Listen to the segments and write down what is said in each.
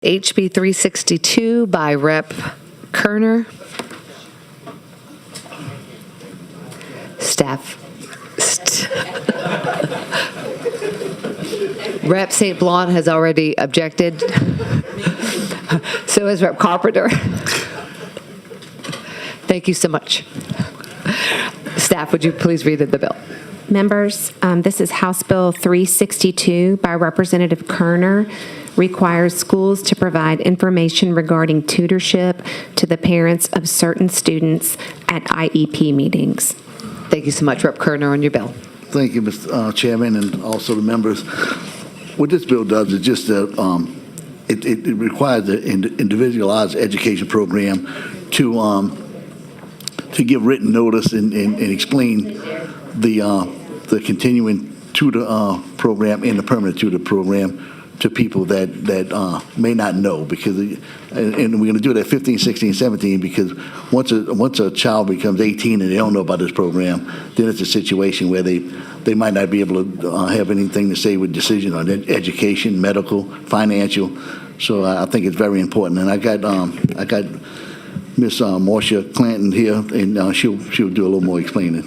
HB 362 by Rep. Kerner. Staff. Rep. St. Blount has already objected. So has Rep. Carpenter. Thank you so much. Staff, would you please read the bill? Members, this is House Bill 362 by Representative Kerner. Requires schools to provide information regarding tutorship to the parents of certain students at IEP meetings. Thank you so much, Rep. Kerner, on your bill. Thank you, Mr. Chairman, and also the members. What this bill does is just it requires an individualized education program to give written notice and explain the continuing tutor program and the permanent tutor program to people that may not know, because and we're going to do that 15, 16, 17, because once a child becomes 18 and they don't know about this program, then it's a situation where they might not be able to have anything to say with decision on education, medical, financial. So I think it's very important. And I got Miss Marcia Clanton here, and she'll do a little more explaining.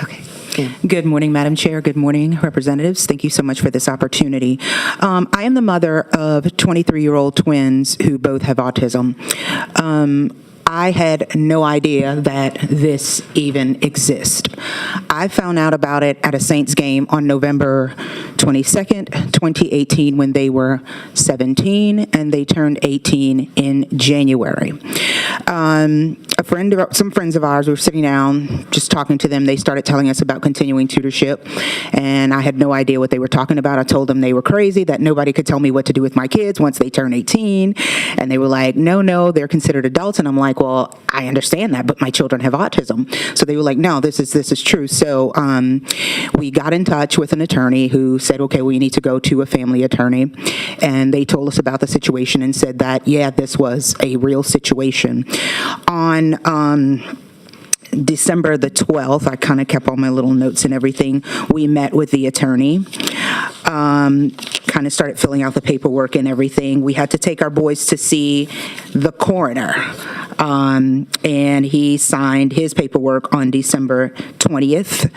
Okay. Yeah. Good morning, Madam Chair. Good morning, representatives. Thank you so much for this opportunity. I am the mother of 23-year-old twins who both have autism. I had no idea that this even exists. I found out about it at a Saints game on November 22nd, 2018, when they were 17 and they turned 18 in January. Some friends of ours, we were sitting down, just talking to them. They started telling us about continuing tutorship, and I had no idea what they were talking about. I told them they were crazy, that nobody could tell me what to do with my kids once they turn 18, and they were like, no, they're considered adults. And I'm like, well, I understand that, but my children have autism. So they were like, no, this is true. So we got in touch with an attorney who said, okay, well, you need to go to a family attorney. And they told us about the situation and said that, yeah, this was a real situation. On December the 12th, I kind of kept all my little notes and everything. We met with the attorney, kind of started filling out the paperwork and everything. We had to take our boys to see the coroner, and he signed his paperwork on December 20th.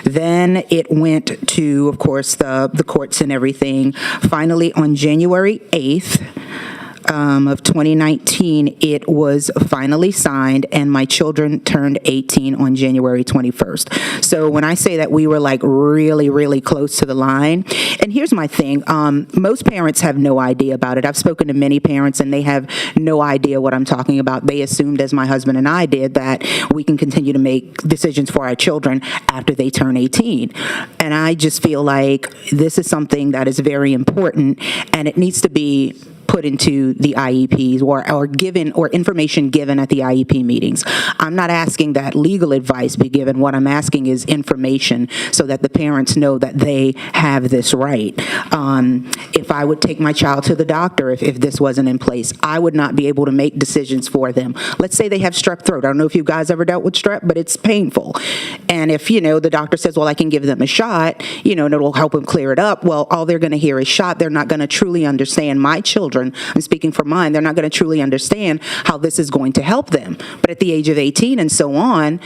Then it went to, of course, the courts and everything. Finally, on January 8th, of 2019, it was finally signed, and my children turned 18 on January 21st. So when I say that we were like really, really close to the line, and here's my thing, most parents have no idea about it. I've spoken to many parents, and they have no idea what I'm talking about. They assumed, as my husband and I did, that we can continue to make decisions for our children after they turn 18. And I just feel like this is something that is very important, and it needs to be put into the IEPs or given, or information given at the IEP meetings. I'm not asking that legal advice be given. What I'm asking is information so that the parents know that they have this right. If I would take my child to the doctor, if this wasn't in place, I would not be able to make decisions for them. Let's say they have strep throat. I don't know if you guys ever dealt with strep, but it's painful. And if, the doctor says, well, I can give them a shot, and it'll help them clear it up. Well, all they're going to hear is shot. They're not going to truly understand. My children, I'm speaking for mine, they're not going to truly understand how this is going to help them. But at the age of 18 and so on,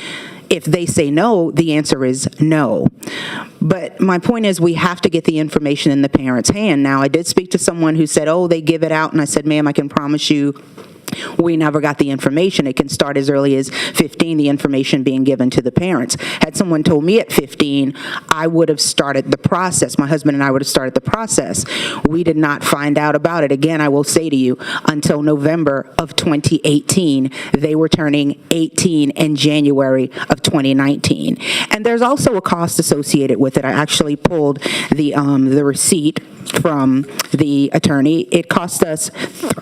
if they say no, the answer is no. But my point is, we have to get the information in the parent's hand. Now, I did speak to someone who said, oh, they give it out. And I said, ma'am, I can promise you, we never got the information. It can start as early as 15, the information being given to the parents. Had someone told me at 15, I would have started the process. My husband and I would have started the process. We did not find out about it. Again, I will say to you, until November of 2018, they were turning 18 in January of 2019. And there's also a cost associated with it. I actually pulled the receipt from the attorney. It cost us,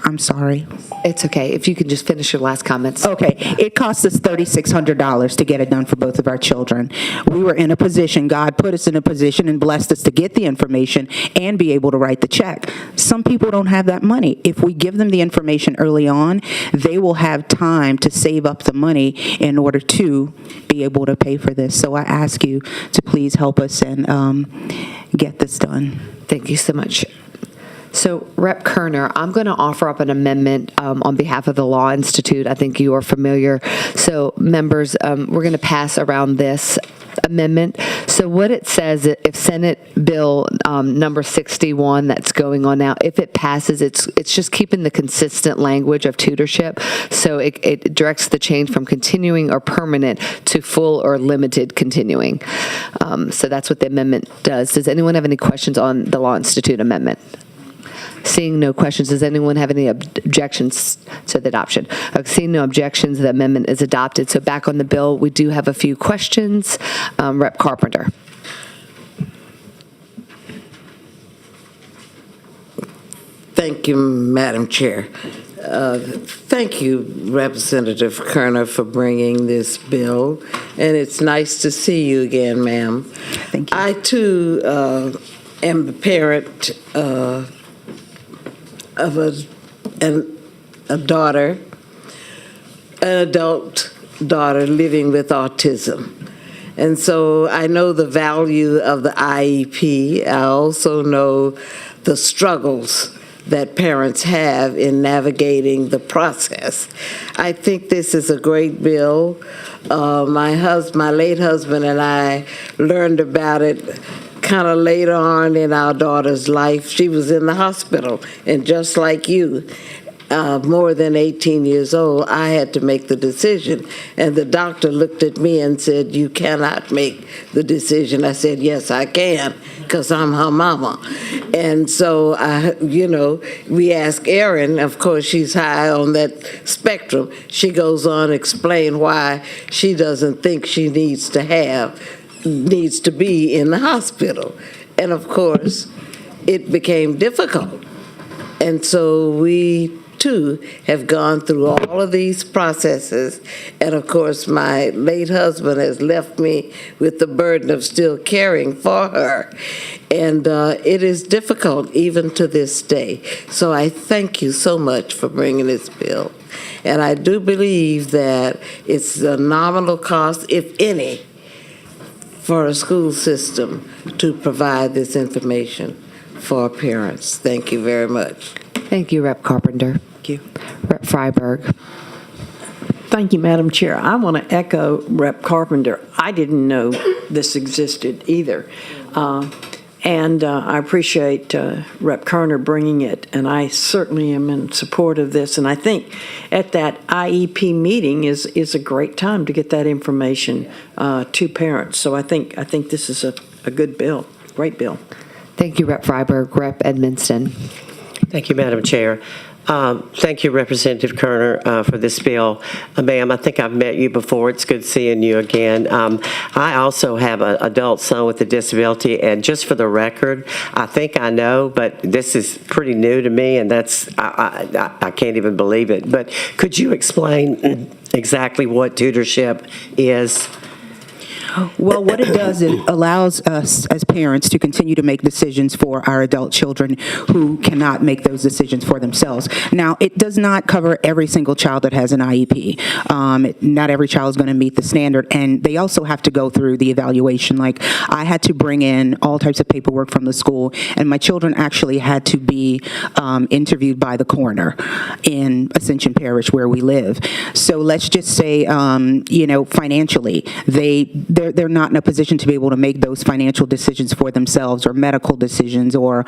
I'm sorry. It's okay. If you could just finish your last comments. Okay. It cost us $3,600 to get it done for both of our children. We were in a position, God put us in a position and blessed us to get the information and be able to write the check. Some people don't have that money. If we give them the information early on, they will have time to save up the money in order to be able to pay for this. So I ask you to please help us and get this done. Thank you so much. So Rep. Kerner, I'm going to offer up an amendment on behalf of the Law Institute. I think you are familiar. So members, we're going to pass around this amendment. So what it says, if Senate Bill number 61 that's going on now, if it passes, it's just keeping the consistent language of tutorship. So it directs the change from continuing or permanent to full or limited continuing. So that's what the amendment does. Does anyone have any questions on the Law Institute amendment? Seeing no questions, does anyone have any objections to the adoption? Seeing no objections, the amendment is adopted. So back on the bill, we do have a few questions. Rep. Carpenter. Thank you, Madam Chair. Thank you, Representative Kerner, for bringing this bill, and it's nice to see you again, ma'am. Thank you. I, too, am the parent of a daughter, an adult daughter living with autism. And so I know the value of the IEP. I also know the struggles that parents have in navigating the process. I think this is a great bill. My late husband and I learned about it kind of later on in our daughter's life. She was in the hospital, and just like you, more than 18 years old, I had to make the decision. And the doctor looked at me and said, "You cannot make the decision." I said, "Yes, I can, because I'm her mama." And so, we asked Erin, of course, she's high on that spectrum. She goes on to explain why she doesn't think she needs to be in the hospital. And of course, it became difficult. And so we too have gone through all of these processes. And of course, my late husband has left me with the burden of still caring for her. And it is difficult even to this day. So I thank you so much for bringing this bill. And I do believe that it's a nominal cost, if any, for a school system to provide this information for parents. Thank you very much. Thank you, Rep. Carpenter. Thank you. Rep. Freiberg. Thank you, Madam Chair. I want to echo Rep. Carpenter. I didn't know this existed either. And I appreciate Rep. Kerner bringing it, and I certainly am in support of this. And I think at that IEP meeting is a great time to get that information to parents. So I think this is a good bill, great bill. Thank you, Rep. Freiberg. Rep. Edmonston. Thank you, Madam Chair. Thank you, Representative Kerner, for this bill. Ma'am, I think I've met you before. It's good seeing you again. I also have an adult son with a disability, and just for the record, I think I know, but this is pretty new to me, and I can't even believe it. But could you explain exactly what tutorship is? Well, what it does, it allows us as parents to continue to make decisions for our adult children who cannot make those decisions for themselves. Now, it does not cover every single child that has an IEP. Not every child is going to meet the standard, and they also have to go through the evaluation. Like, I had to bring in all types of paperwork from the school, and my children actually had to be interviewed by the coroner in Ascension Parish where we live. So let's just say, financially, they're not in a position to be able to make those financial decisions for themselves, or medical decisions, or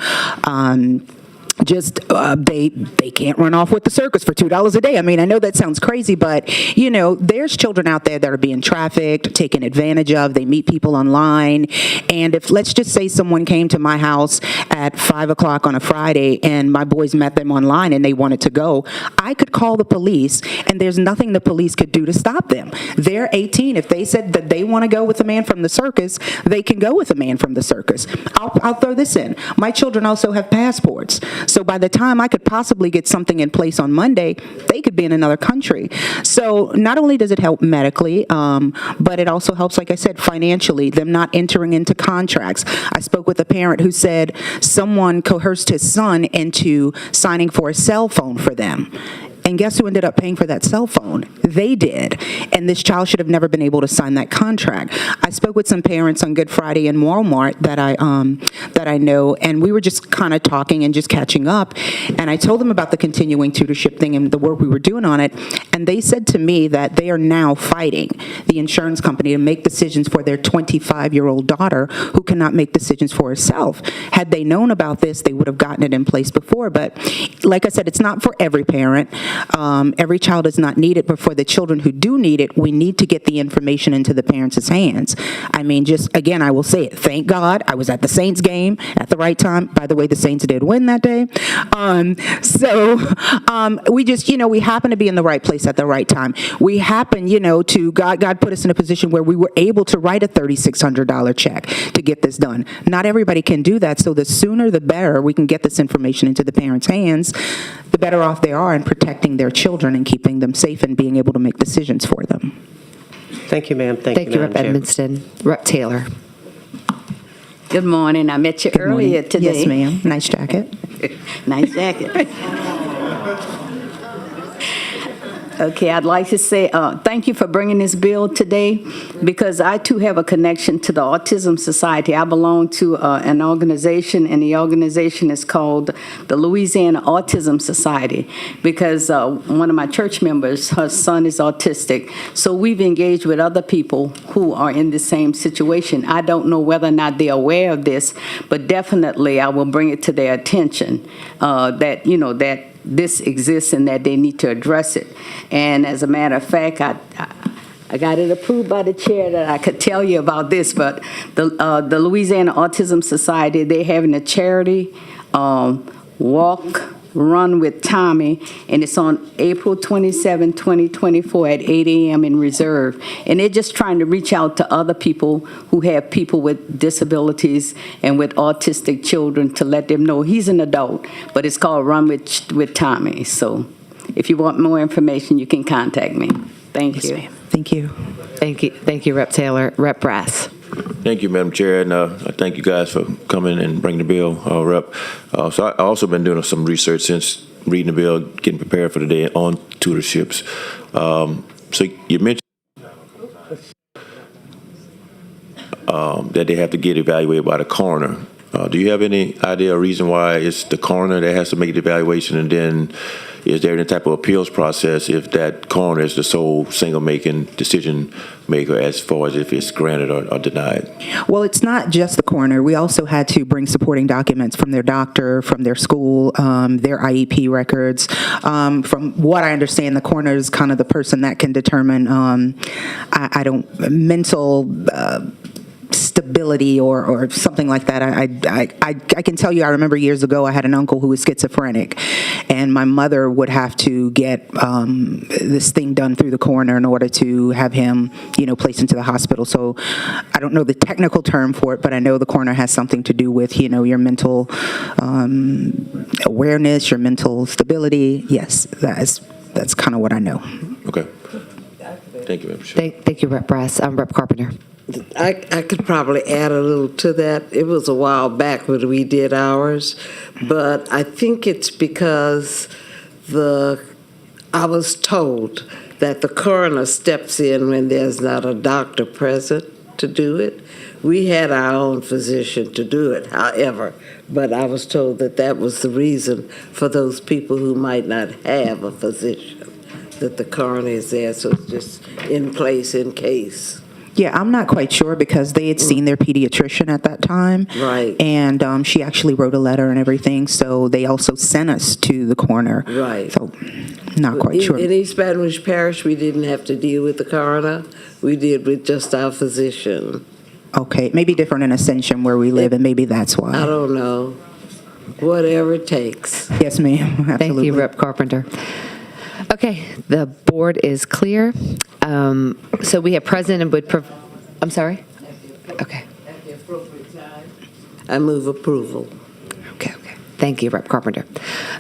they can't run off with the circus for $2 a day. I mean, I know that sounds crazy, but there's children out there that are being trafficked, taken advantage of. They meet people online, and if, let's just say, someone came to my house at 5 o'clock on a Friday and my boys met them online and they wanted to go, I could call the police, and there's nothing the police could do to stop them. They're 18. If they said that they want to go with a man from the circus, they can go with a man from the circus. I'll throw this in. My children also have passports. So by the time I could possibly get something in place on Monday, they could be in another country. So not only does it help medically, but it also helps, like I said, financially, them not entering into contracts. I spoke with a parent who said someone coerced his son into signing for a cell phone for them. And guess who ended up paying for that cell phone? They did. and this child should have never been able to sign that contract. I spoke with some parents on Good Friday in Walmart that I know, and we were just kind of talking and just catching up, and I told them about the continuing tutorship thing and the work we were doing on it, and they said to me that they are now fighting the insurance company to make decisions for their 25-year-old daughter who cannot make decisions for herself. Had they known about this, they would have gotten it in place before, but like I said, it's not for every parent. Every child is not needed, but for the children who do need it, we need to get the information into the parents' hands. I mean, just, again, I will say it, thank God I was at the Saints game at the right time. By the way, the Saints did win that day. We just, we happen to be in the right place at the right time. We happen, to, God put us in a position where we were able to write a $3,600 check to get this done. Not everybody can do that, so the sooner the better we can get this information into the parents' hands, the better off they are in protecting their children and keeping them safe and being able to make decisions for them. Thank you, ma'am. Thank you, Rep. Madam Chair. Edmonston. Rep. Taylor. Good morning. I met you Good morning. earlier today. Yes, ma'am. Nice jacket. Nice jacket. Okay, I'd like to say thank you for bringing this bill today, because I too have a connection to the Autism Society. I belong to an organization, and the organization is called the Louisiana Autism Society, because one of my church members, her son is autistic. So we've engaged with other people who are in the same situation. I don't know whether or not they're aware of this, but definitely I will bring it to their attention that this exists and that they need to address it. And as a matter of fact, I got it approved by the chair that I could tell you about this, but the Louisiana Autism Society, they're having a charity walk, run with Tommy, and it's on April 27, 2024 at 8 a.m. in Reserve. And they're just trying to reach out to other people who have people with disabilities and with autistic children to let them know he's an adult, but it's called Run with Tommy. So if you want more information, you can contact me. Thank you. Ma'am. Thank you. Thank you, Rep. Taylor. Rep. Brass. Thank you, Madam Chair, and I thank you guys for coming and bringing the bill, Rep. So I've also been doing some research since reading the bill, getting prepared for the day on tutorships. So you mentioned that they have to get evaluated by the coroner. Do you have any idea or reason why it's the coroner that has to make the evaluation, and then is there any type of appeals process if that coroner is the sole single-making decision maker as far as if it's granted or denied? Well, it's not just the coroner. We also had to bring supporting documents from their doctor, from their school, their IEP records. From what I understand, the coroner is kind of the person that can determine, mental stability or something like that. I can tell you, I remember years ago I had an uncle who was schizophrenic, and my mother would have to get this thing done through the coroner in order to have him, placed into the hospital. So I don't know the technical term for it, but I know the coroner has something to do with, your mental awareness, your mental stability. Yes, that's kind of what I know. Okay. Thank you, Madam Chair. Thank you, Rep. Brass. Rep. Carpenter. I could probably add a little to that. It was a while back when we did ours, but I think it's because I was told that the coroner steps in when there's not a doctor present to do it. We had our own physician to do it, however, but I was told that was the reason for those people who might not have a physician, that the coroner is there, so it's just in place in case. Yeah, I'm not quite sure because they had seen their pediatrician at that time. Right. And she actually wrote a letter and everything, so they also sent us to the coroner. Right. So, not quite sure. In East Baton Rouge Parish, we didn't have to deal with the coroner. We did with just our physician. Okay, maybe different in Ascension where we live, and maybe that's why. I don't know. Whatever it takes. Yes, ma'am. Absolutely. Thank you, Rep. Carpenter. Okay, the board is clear. So we have President I'm sorry? Okay. I move approval. Okay. Thank you, Rep. Carpenter.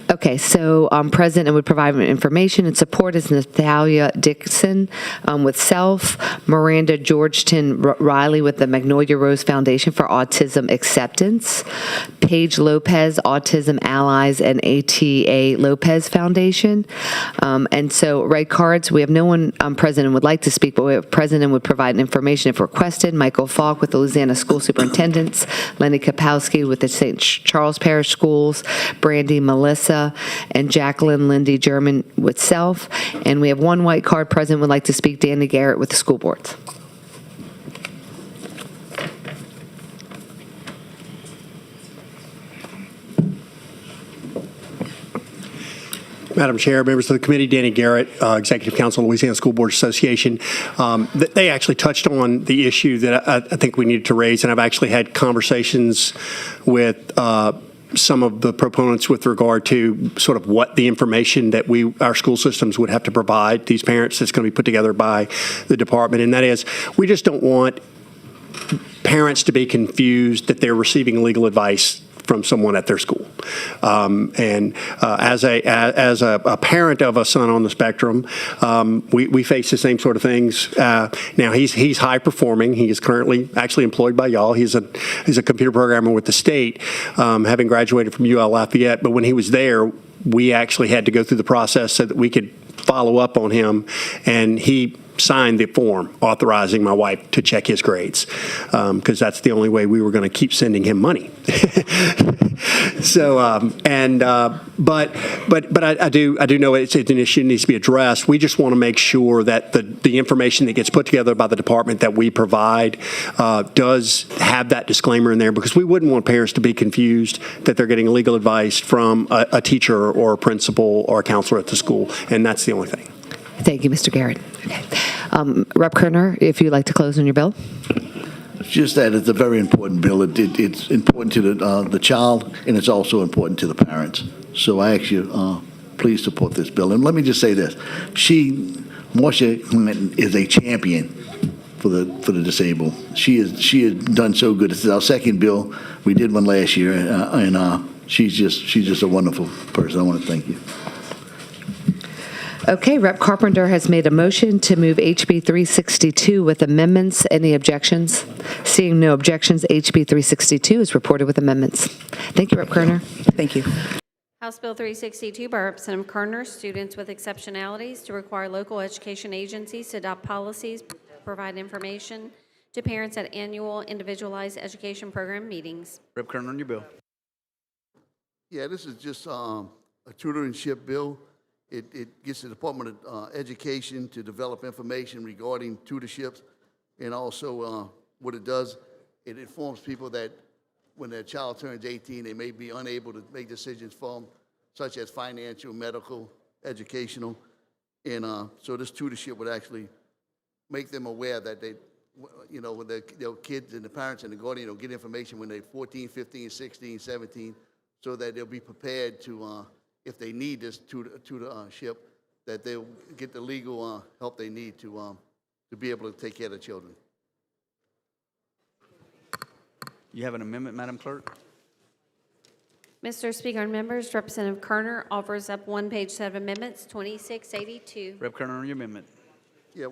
Okay, so present and would provide information and support is Natalia Dixon with SELF, Miranda Georgeton Riley with the Magnolia Rose Foundation for Autism Acceptance, Paige Lopez, Autism Allies, and ATA Lopez Foundation. And so, red cards, we have no one present and would like to speak, but we have present and would provide information if requested. Michael Falk with the Louisiana School Superintendents, Lenny Kapowski with the St. Charles Parish Schools, Brandy Melissa, and Jacqueline Lindy German with SELF. And we have one white card present would like to speak, Danny Garrett with the school boards. Madam Chair, members of the committee, Danny Garrett, Executive Council, Louisiana School Board Association. They actually touched on the issue that I think we needed to raise, and I've actually had conversations with some of the proponents with regard to sort of what the information that our school systems would have to provide these parents that's going to be put together by the department, and that is we just don't want parents to be confused that they're receiving legal advice from someone at their school. As a parent of a son on the spectrum, we face the same sort of things. Now he's high performing. He is currently actually employed by y'all. He's a computer programmer with the state, having graduated from UL Lafayette. But when he was there, we actually had to go through the process so that we could follow up on him, and he signed the form authorizing my wife to check his grades, because that's the only way we were going to keep sending him money. So, but I do know it's an issue that needs to be addressed. We just want to make sure that the information that gets put together by the department that we provide does have that disclaimer in there, because we wouldn't want parents to be confused that they're getting legal advice from a teacher or a principal or a counselor at the school, and that's the only thing. Thank you, Mr. Garrett. Okay. Rep. Kerner, if you'd like to close on your bill. It's just that it's a very important bill. It's important to the child, and it's also important to the parents. So I ask you, please support this bill. And let me just say this: Marcia is a champion for the disabled. She has done so good. This is our second bill. We did one last year, and she's just a wonderful person. I want to thank you. Okay, Rep. Carpenter has made a motion to move HB 362 with amendments. Any objections? Seeing no objections, HB 362 is reported with amendments. Thank you, Rep. Kerner. Thank you. House Bill 362 by Representative Kerner, students with exceptionalities to require local education agencies to adopt policies, provide information to parents at annual individualized education program meetings. Rep. Kerner on your bill. Yeah, this is just a tutorship bill. It gets the Department of Education to develop information regarding tutorships, and also what it does, it informs people that when their child turns 18, they may be unable to make decisions for them, such as financial, medical, educational, and so this tutorship would actually make them aware that they, when their kids and the parents and the guardian will get information when they're 14, 15, 16, 17, so that they'll be prepared to, if they need this tutorship, that they'll get the legal help they need to be able to take care of the children. You have an amendment, Madam Clerk? Mr. Speaker and members, Representative Kerner offers up one-page set of amendments, 2682. Rep. Kerner on your amendment. Yeah,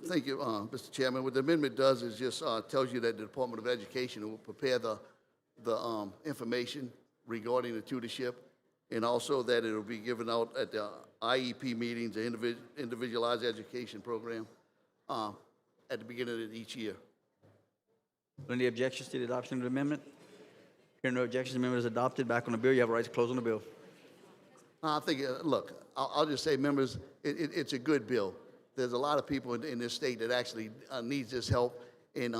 thank you, Mr. Chairman. What the amendment does is just tells you that the Department of Education will prepare the information regarding the tutorship, and also that it will be given out at the IEP meetings, the Individualized Education Program, at the beginning of each year. Any objections to the adoption of the amendment? Hearing no objections, the amendment is adopted. Back on the bill. You have a right to close on the bill. I think, look, I'll just say, members, it's a good bill. There's a lot of people in this state that actually needs this help and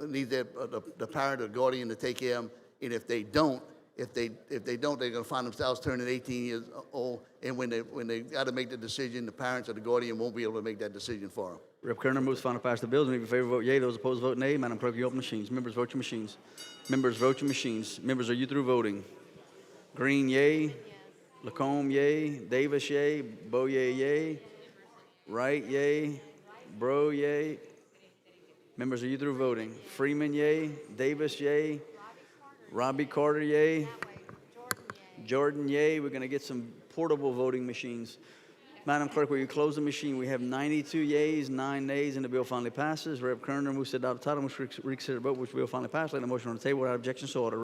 needs the parent or guardian to take care of them. And if they don't, they're going to find themselves turning 18 years old. And when they got to make the decision, the parents or the guardian won't be able to make that decision for them. Rep. Kerner moves final pass the bill. Those in favor vote yea. Those opposed vote nay. Madam Clerk, you open machines. Members, vote your machines. Members, vote your machines. Members, are you through voting? Green, yea. Lacombe, yea. Davis, yea. Boyer, yea. Wright, yea. Bro, yea. Members, are you through voting? Freeman, yea. Davis, yea. Robbie Carter, yea. Jordan, yay. We're going to get some portable voting machines. Madam Clerk, will you close the machine? We have 92 yeas, 9 nays, and the bill finally passes. Rep. Kerner moves to adopt the title, which reconsider vote, which bill finally passed. Lay the motion on the table without objection, so ordered.